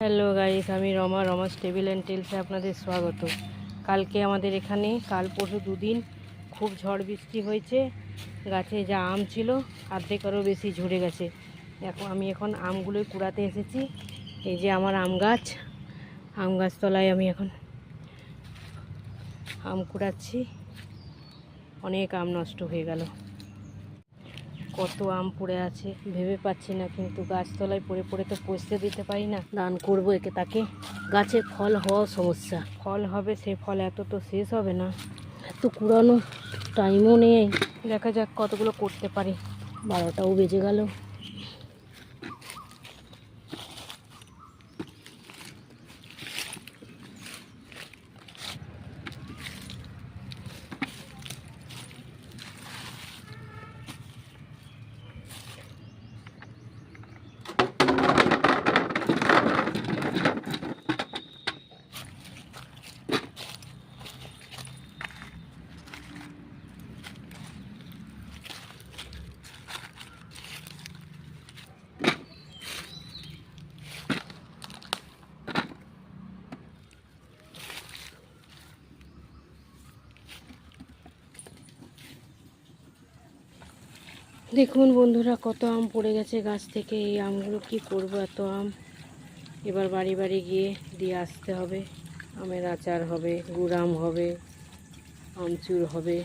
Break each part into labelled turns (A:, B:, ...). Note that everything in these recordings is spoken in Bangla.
A: হ্যালো গাইস, আমি রমাস টেবিল অ্যান্ড টেলসে আপনাদের স্বাগত। কালকে আমাদের এখানে কাল পরশু দুদিন খুব ঝড় বৃষ্টি হয়েছে। গাছে যা আম ছিল অর্ধেকেরও বেশি ঝরে গেছে। আমি এখন আমগুলোই কুড়াতে এসেছি। এই যে আমার আম গাছ তলায় আমি এখন আম কুড়াচ্ছি। অনেক আম নষ্ট হয়ে গেল, কত আম পড়ে আছে ভেবে পাচ্ছি না, কিন্তু গাছতলায় পড়ে পড়ে তো পচতে দিতে পারি না। দান করবো একে, তাকে গাছে ফল হওয়া সমস্যা, ফল হবে সে ফল এত তো শেষ হবে না, এত কুড়ানো টাইমও নেই। দেখা যাক কতগুলো করতে পারি। 12টাও বেজে গেল। দেখুন বন্ধুরা, কত আম পড়ে গেছে গাছ থেকে। এই আমগুলো কি করব, এত আম এবার বাড়ি বাড়ি গিয়ে দিয়ে আসতে হবে। আমের আচার হবে, গুড় আম হবে, আমচুর হবে।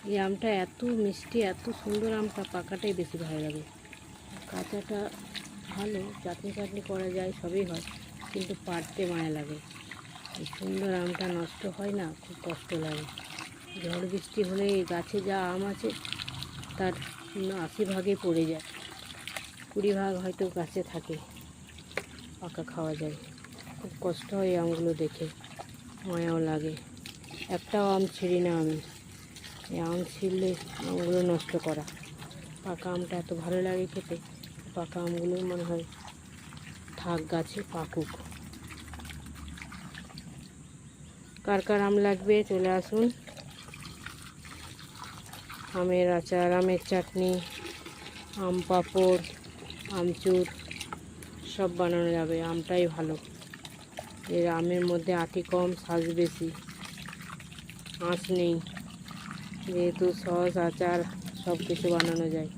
A: এই আমটা এত মিষ্টি, এত সুন্দর, আমটা পাকাটাই বেশি ভালো লাগে। কাঁচাটা ভালো, চাটনি করা যায়, সবই হয়, কিন্তু পাড়তে মায়া লাগে। এই সুন্দর আমটা নষ্ট হয় না, খুব কষ্ট লাগে। ঝড় বৃষ্টি হলে এই গাছে যা আম আছে তার 80 ভাগে পড়ে যায়, 20 ভাগ হয়তো গাছে থাকে, পাকা খাওয়া যায়। খুব কষ্ট হয় আমগুলো দেখে, মায়াও লাগে। একটাও আম ছিঁড়ি না আমি। এই আম ছিঁড়লে আমগুলো নষ্ট করা। পাকা আমটা এত ভালো লাগে খেতে, পাকা আমগুলো মনে হয় থাক গাছে, পাকুক। কার কার আম লাগবে চলে আসুন। আমের আচার, আমের চাটনি, আম পাঁপড়, আমচুর সব বানানো যাবে। আমটাই ভালো, এর আমের মধ্যে আঁটি কম, শাঁস বেশি, আঁশ নেই, যেহেতু সস আচার সব কিছু বানানো যায়।